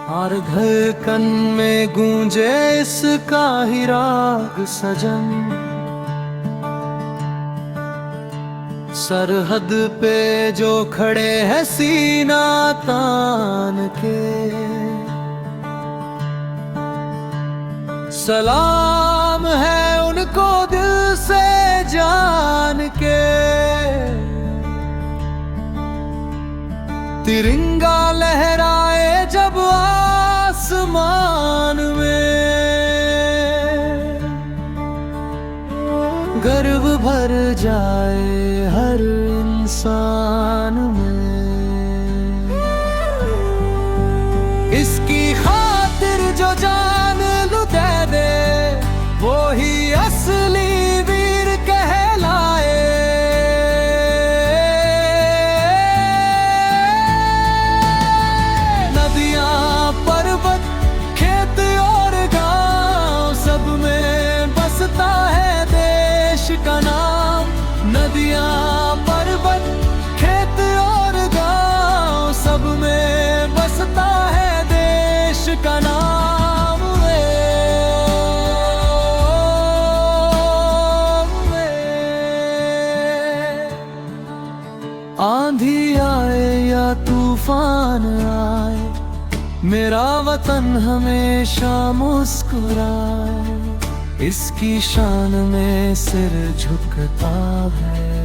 और धड़कन में गूंजे इसका ही राग सजन। सरहद पे जो खड़े हैं सीना तान के, सलाम है उनको दिल से जान के। तिरंगा लहराए जब आसमान में, गर्व भर जाए हर इंसान में। इसकी खातिर जो जान लुटा दे वो ही असली वीर कहलाए। नदियां पर्वत खेत और गांव सब में बसता है देश का नाम। नदियां पर्वत खेत और गांव सब में बसता है देश का नाम। आंधी आए या तूफान आए, मेरा वतन हमेशा मुस्कुराए। इसकी शान में सिर झुकता है।